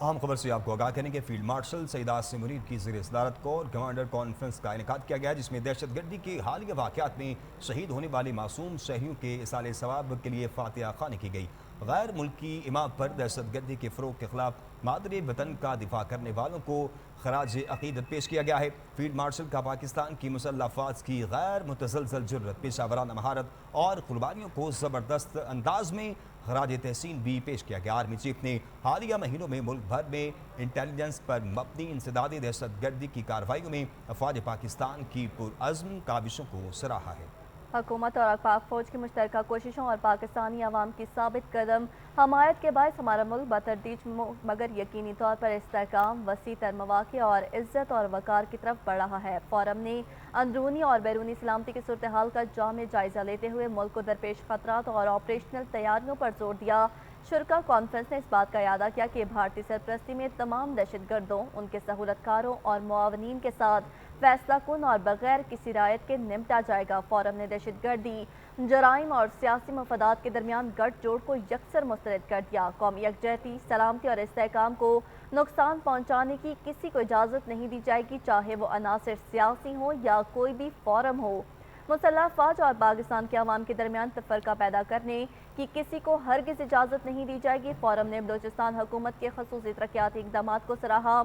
اہم خبر سے آپ کو آگاہ کریں کہ فیلڈ مارشل سعید عاصم منیر کی زیر صدارت کور کمانڈر کانفرنس کا انعقاد کیا گیا، جس میں دہشت گردی کے حالیہ واقعات میں شہید ہونے والے معصوم شہریوں کے ایصال ثواب کے لیے فاتحہ خوانی کی گئی۔ غیر ملکی امام پر دہشت گردی کے فروغ کے خلاف مادر وطن کا دفاع کرنے والوں کو خراج عقیدت پیش کیا گیا ہے۔ فیلڈ مارشل کا پاکستان کی مسلح افواج کی غیر متزلزل جرت، پیشہ ورانہ مہارت اور قربانیوں کو زبردست انداز میں خراج تحسین بھی پیش کیا گیا۔ آرمی چیف نے حالیہ مہینوں میں ملک بھر میں انٹیلیجنس پر مبنی انسدادی دہشت گردی کی کارروائیوں میں افواج پاکستان کی پرعزم کاوشوں کو سراہا ہے۔ حکومت اور پاک فوج کی مشترکہ کوششوں اور پاکستانی عوام کی ثابت قدم حمایت کے باعث ہمارا ملک بتدریج مگر یقینی طور پر استحکام، وسیع تر مواقع اور عزت اور وقار کی طرف بڑھ رہا ہے۔ فورم نے اندرونی اور بیرونی سلامتی کی صورتحال کا جامع جائزہ لیتے ہوئے ملک کو درپیش خطرات اور آپریشنل تیاریوں پر زور دیا۔ شرکا کانفرنس نے اس بات کا اعادہ کیا کہ بھارتی سرپرستی میں تمام دہشت گردوں، ان کے سہولت کاروں اور معاونین کے ساتھ فیصلہ کن اور بغیر کسی رعایت کے نمٹا جائے گا۔ فورم نے دہشت گردی، جرائم اور سیاسی مفادات کے درمیان گٹھ جوڑ کو یکسر مسترد کر دیا۔ قومی یکجہتی، سلامتی اور استحکام کو نقصان پہنچانے کی کسی کو اجازت نہیں دی جائے گی، چاہے وہ عناصر سیاسی ہوں یا کوئی بھی فورم ہو۔ مسلح افواج اور پاکستان کے عوام کے درمیان تفرقہ پیدا کرنے کی کسی کو ہرگز اجازت نہیں دی جائے گی۔ فورم نے بلوچستان حکومت کے خصوصی ترقیاتی اقدامات کو سراہا،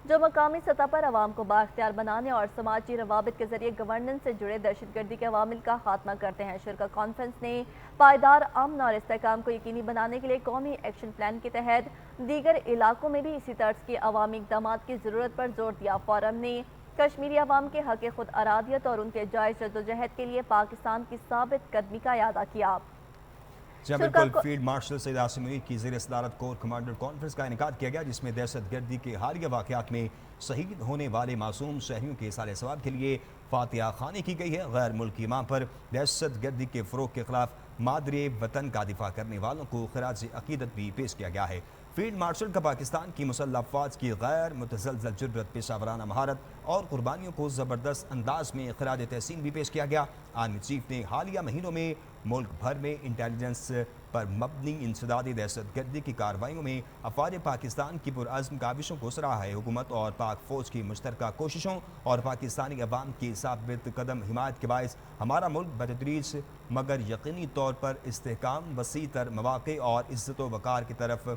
جو مقامی سطح پر عوام کو بااختیار بنانے اور سماجی روابط کے ذریعے گورننس سے جڑے دہشت گردی کے عوامل کا خاتمہ کرتے ہیں۔ شرکا کانفرنس نے پائیدار امن اور استحکام کو یقینی بنانے کے لیے قومی ایکشن پلان کے تحت دیگر علاقوں میں بھی اسی طرز کے عوامی اقدامات کی ضرورت پر زور دیا۔ فورم نے کشمیری عوام کے حق خود ارادیت اور ان کے جائز جدوجہد کے لیے پاکستان کی ثابت قدمی کا اعادہ کیا۔ جی بالکل، فیلڈ مارشل سعید عاصم منیر کی زیر صدارت کور کمانڈر کانفرنس کا انعقاد کیا گیا، جس میں دہشت گردی کے حالیہ واقعات میں شہید ہونے والے معصوم شہریوں کے ایصال ثواب کے لیے فاتحہ خوانی کی گئی ہے۔ غیر ملکی امام پر دہشت گردی کے فروغ کے خلاف مادر وطن کا دفاع کرنے والوں کو خراج عقیدت بھی پیش کیا گیا ہے۔ فیلڈ مارشل کا پاکستان کی مسلح افواج کی غیر متزلزل جرت، پیشہ ورانہ مہارت اور قربانیوں کو زبردست انداز میں خراج تحسین بھی پیش کیا گیا۔ آرمی چیف نے حالیہ مہینوں میں ملک بھر میں انٹیلیجنس پر مبنی انسدادی دہشت گردی کی کارروائیوں میں افواج پاکستان کی پرعزم کاوشوں کو سراہا ہے۔ حکومت اور پاک فوج کی مشترکہ کوششوں اور پاکستانی عوام کی ثابت قدم حمایت کے باعث ہمارا ملک بتدریج مگر یقینی طور پر استحکام، وسیع تر مواقع اور عزت و وقار کی طرف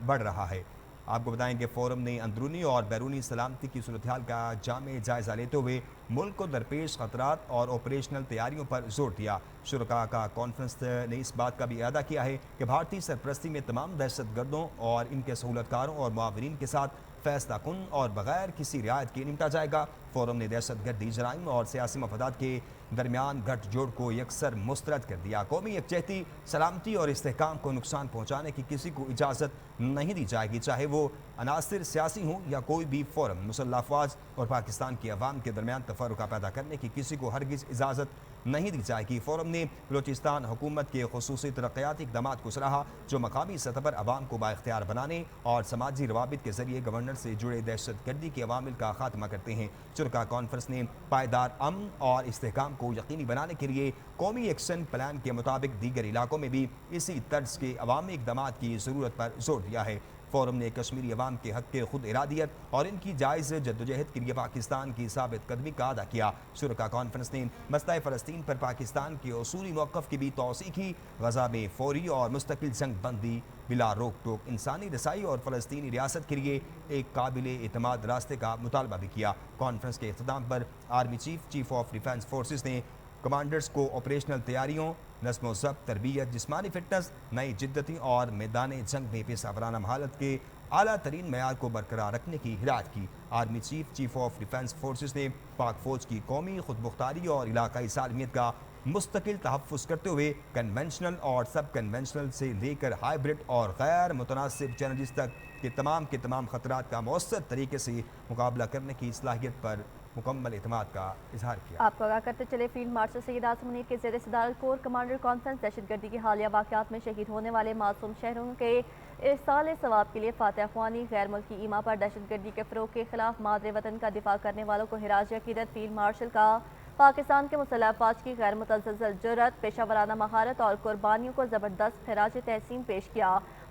بڑھ رہا ہے۔ آپ کو بتائیں کہ فورم نے اندرونی اور بیرونی سلامتی کی صورتحال کا جامع جائزہ لیتے ہوئے ملک کو درپیش خطرات اور آپریشنل تیاریوں پر زور دیا۔ شرکا کا کانفرنس نے اس بات کا بھی اعادہ کیا ہے کہ بھارتی سرپرستی میں تمام دہشت گردوں اور ان کے سہولت کاروں اور معاونین کے ساتھ فیصلہ کن اور بغیر کسی رعایت کے نمٹا جائے گا۔ فورم نے دہشت گردی، جرائم اور سیاسی مفادات کے درمیان گٹھ جوڑ کو یکسر مسترد کر دیا۔ قومی یکجہتی، سلامتی اور استحکام کو نقصان پہنچانے کی کسی کو اجازت نہیں دی جائے گی، چاہے وہ عناصر سیاسی ہوں یا کوئی بھی فورم۔ مسلح افواج اور پاکستان کی عوام کے درمیان تفرقہ پیدا کرنے کی کسی کو ہرگز اجازت نہیں دی جائے گی۔ فورم نے بلوچستان حکومت کے خصوصی ترقیاتی اقدامات کو سراہا، جو مقامی سطح پر عوام کو بااختیار بنانے اور سماجی روابط کے ذریعے گورننس سے جڑے دہشت گردی کے عوامل کا خاتمہ کرتے ہیں۔ شرکا کانفرنس نے پائیدار امن اور استحکام کو یقینی بنانے کے لیے قومی ایکشن پلان کے مطابق دیگر علاقوں میں بھی اسی طرز کے عوامی اقدامات کی ضرورت پر زور دیا ہے۔ فورم نے کشمیری عوام کے حق خود ارادیت اور ان کی جائز جدوجہد کے لیے پاکستان کی ثابت قدمی کا اعادہ کیا۔ شرکا کانفرنس نے مسئلہ فلسطین پر پاکستان کے اصولی موقف کی بھی توثیق کی۔ غزہ میں فوری اور مستقل جنگ بندی، بلا روک ٹوک انسانی رسائی اور فلسطینی ریاست کے لیے ایک قابل اعتماد راستے کا مطالبہ بھی کیا۔ کانفرنس کے اختتام پر army chief of defence forces نے کمانڈرز کو آپریشنل تیاریوں، نظم و ضبط، تربیت، جسمانی فٹنس، نئی جدتی اور میدان جنگ میں پیشہ ورانہ مہارت کے اعلیٰ ترین معیار کو برقرار رکھنے کی ہدایت کی۔ Army chief of defence forces نے پاک فوج کی قومی خود مختاری اور علاقائی سالمیت کا مستقل تحفظ کرتے ہوئے کنونشنل اور سب کنونشنل سے لے کر ہائیبرڈ اور غیر متناسب چیلنجز تک کے تمام خطرات کا مؤثر طریقے سے مقابلہ کرنے کی صلاحیت پر مکمل اعتماد کا اظہار کیا۔ آپ کو آگاہ کرتے چلے، فیلڈ مارشل سعید عاصم منیر کے زیر صدارت کور کمانڈر کانفرنس دہشت گردی کی حالیہ واقعات میں شہید ہونے والے معصوم شہریوں کے ایصال ثواب کے لیے فاتحہ خوانی، غیر ملکی ایما پر دہشت گردی کے فروغ کے خلاف مادر وطن کا دفاع کرنے والوں کو خراج عقیدت۔ فیلڈ مارشل کا پاکستان کے مسلح افواج کی غیر متزلزل جرت، پیشہ ورانہ مہارت اور قربانیوں کو زبردست خراج تحسین پیش کیا۔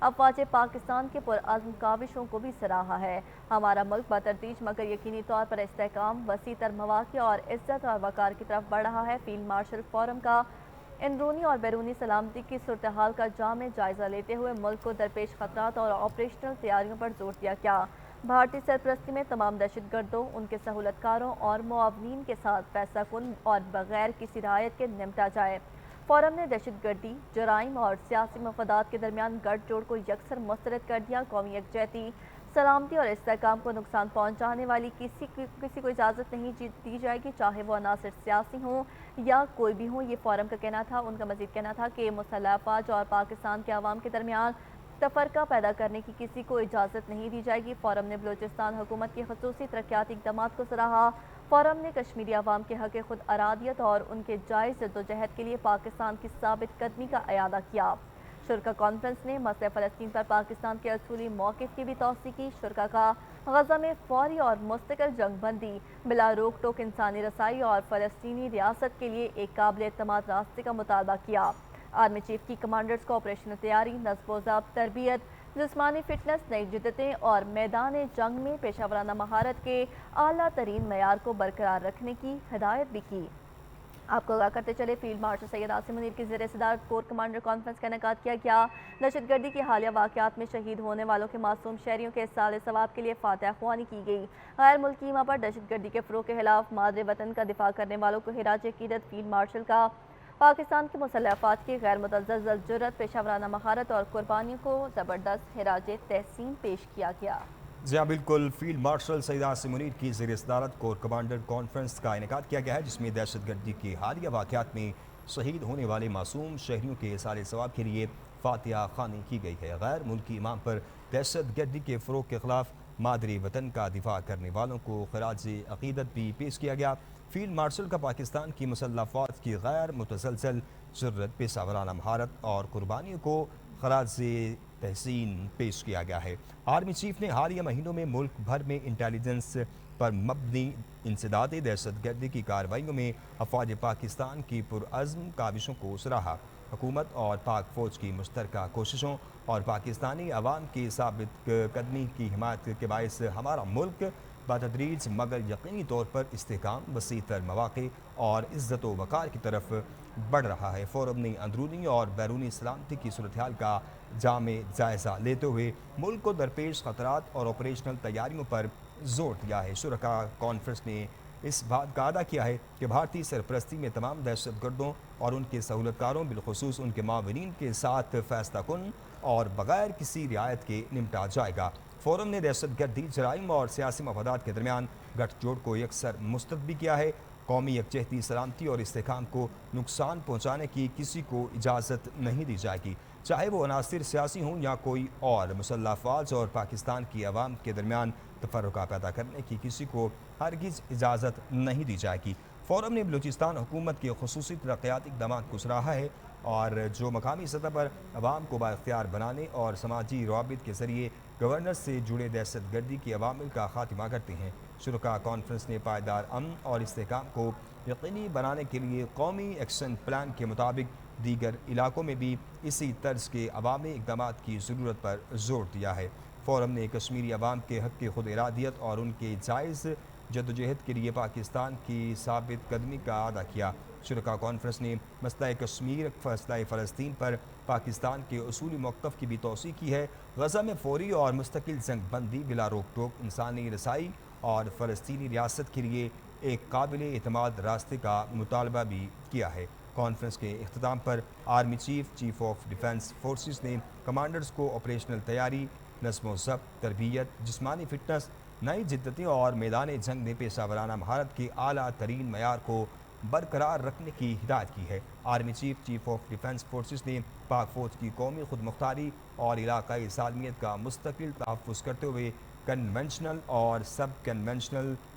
افواج پاکستان کے پرعزم کاوشوں کو بھی سراہا ہے۔ ہمارا ملک بتدریج مگر یقینی طور پر استحکام، وسیع تر مواقع اور عزت اور وقار کی طرف بڑھ رہا ہے۔ فیلڈ مارشل فورم کا اندرونی اور بیرونی سلامتی کی صورتحال کا جامع جائزہ لیتے ہوئے ملک کو درپیش خطرات اور آپریشنل تیاریوں پر زور دیا گیا۔ بھارتی سرپرستی میں تمام دہشت گردوں، ان کے سہولت کاروں اور معاونین کے ساتھ فیصلہ کن اور بغیر کسی رعایت کے نمٹا جائے۔ فورم نے دہشت گردی، جرائم اور سیاسی مفادات کے درمیان گٹھ جوڑ کو یکسر مسترد کر دیا۔ قومی یکجہتی، سلامتی اور استحکام کو نقصان پہنچانے والی کسی کو اجازت نہیں دی جائے گی، چاہے وہ عناصر سیاسی ہوں یا کوئی بھی ہوں، یہ فورم کا کہنا تھا۔ ان کا مزید کہنا تھا کہ مسلح افواج اور پاکستان کے عوام کے درمیان تفرقہ پیدا کرنے کی کسی کو اجازت نہیں دی جائے گی۔ فورم نے بلوچستان حکومت کی خصوصی ترقیاتی اقدامات کو سراہا۔ فورم نے کشمیری عوام کے حق خود ارادیت اور ان کے جائز جدوجہد کے لیے پاکستان کی ثابت قدمی کا اعادہ کیا۔ شرکا کانفرنس نے مسئلہ فلسطین پر پاکستان کے اصولی موقف کی بھی توثیق کی۔ شرکا کا غزہ میں فوری اور مستقل جنگ بندی، بلا روک ٹوک انسانی رسائی اور فلسطینی ریاست کے لیے ایک قابل اعتماد راستے کا مطالبہ کیا۔ آرمی چیف کی کمانڈرز کو آپریشنل تیاری، نصب و ضبط، تربیت، جسمانی فٹنس، نئی جدتیں اور میدان جنگ میں پیشہ ورانہ مہارت کے اعلیٰ ترین معیار کو برقرار رکھنے کی ہدایت بھی کی۔ آپ کو آگاہ کرتے چلے، فیلڈ مارشل سید عاصم منیر کی زیر صدارت کور کمانڈر کانفرنس کا انعقاد کیا گیا۔ دہشت گردی کی حالیہ واقعات میں شہید ہونے والوں کے معصوم شہریوں کے احصال ثواب کے لیے فاتحہ خوانی کی گئی۔ غیر ملکی ایما پر دہشت گردی کے فروغ کے خلاف مادر وطن کا دفاع کرنے والوں کو خراج عقیدت فیلڈ مارشل کا پاکستان کی مسلح افواج کی غیر متزلزل جرأت، پیشہ ورانہ مہارت اور قربانیوں کو زبردست خراج تحسین پیش کیا گیا۔ جی ہاں بالکل، فیلڈ مارشل سید عاصم منیر کی زیر صدارت کور کمانڈر کانفرنس کا انعقاد کیا گیا ہے، جس میں دہشت گردی کے حالیہ واقعات میں شہید ہونے والے معصوم شہریوں کے احصال ثواب کے لیے فاتحہ خوانی کی گئی ہے۔ غیر ملکی امام پر دہشت گردی کے فروغ کے خلاف مادری وطن کا دفاع کرنے والوں کو خراج عقیدت بھی پیش کیا گیا۔ فیلڈ مارشل کا پاکستان کی مسلح افواج کی غیر متزلزل جرأت، پیشہ ورانہ مہارت اور قربانیوں کو خراج تحسین پیش کیا گیا ہے۔ آرمی چیف نے حالیہ مہینوں میں ملک بھر میں انٹیلیجنس پر مبنی انسداد دہشت گردی کی کارروائیوں میں افواج پاکستان کی پرعزم کاوشوں کو سراہا۔ حکومت اور پاک فوج کی مشترکہ کوششوں اور پاکستانی عوام کی ثابت قدمی کی حمایت کے باعث ہمارا ملک بتدریج مگر یقینی طور پر استحکام، وسیع تر مواقع اور عزت و وقار کی طرف بڑھ رہا ہے۔ فورم نے اندرونی اور بیرونی سلامتی کی صورتحال کا جامع جائزہ لیتے ہوئے ملک کو درپیش خطرات اور آپریشنل تیاریوں پر زور دیا ہے۔ شرکا کانفرنس نے اس بات کا اعادہ کیا ہے کہ بھارتی سرپرستی میں تمام دہشت گردوں اور ان کے سہولت کاروں، بالخصوص ان کے معاونین کے ساتھ فیصلہ کن اور بغیر کسی رعایت کے نمٹا جائے گا۔ فورم نے دہشت گردی، جرائم اور سیاسی مفادات کے درمیان گٹھ جوڑ کو یکسر مسترد بھی کیا ہے۔ قومی یکجہتی، سلامتی اور استحکام کو نقصان پہنچانے کی کسی کو اجازت نہیں دی جائے گی، چاہے وہ عناصر سیاسی ہوں یا کوئی اور۔ مسلح افواج اور پاکستان کی عوام کے درمیان تفرقہ پیدا کرنے کی کسی کو ہرگز اجازت نہیں دی جائے گی۔ فورم نے بلوچستان حکومت کے خصوصی ترقیاتی اقدامات کو سراہا ہے اور جو مقامی سطح پر عوام کو بااختیار بنانے اور سماجی روابط کے ذریعے گورننس سے جڑے دہشت گردی کے عوامل کا خاتمہ کرتے ہیں۔ شرکا کانفرنس نے پائیدار امن اور استحکام کو یقینی بنانے کے لیے قومی ایکشن پلان کے مطابق دیگر علاقوں میں بھی اسی طرز کے عوامی اقدامات کی ضرورت پر زور دیا ہے۔ فورم نے کشمیری عوام کے حق خود ارادیت اور ان کے جائز جدوجہد کے لیے پاکستان کی ثابت قدمی کا اعادہ کیا۔ شرکا کانفرنس نے مسئلہ کشمیر، مسئلہ فلسطین پر پاکستان کے اصولی موقف کی بھی توثیق کی ہے۔ غزہ میں فوری اور مستقل جنگ بندی، بلا روک ٹوک انسانی رسائی اور فلسطینی ریاست کے لیے ایک قابل اعتماد راستے کا مطالبہ بھی کیا ہے۔ کانفرنس کے اختتام پر army chief of defence forces نے کمانڈرز کو آپریشنل تیاری، نظم و ضبط، تربیت، جسمانی فٹنس، نئی جدتیں اور میدان جنگ میں پیشہ ورانہ مہارت کے اعلیٰ ترین معیار کو برقرار رکھنے کی ہدایت کی ہے۔ Army chief of defence forces نے پاک فوج کی قومی خود مختاری اور علاقائی سالمیت کا مستقل تحفظ کرتے ہوئے کنونشنل اور سب کنونشنل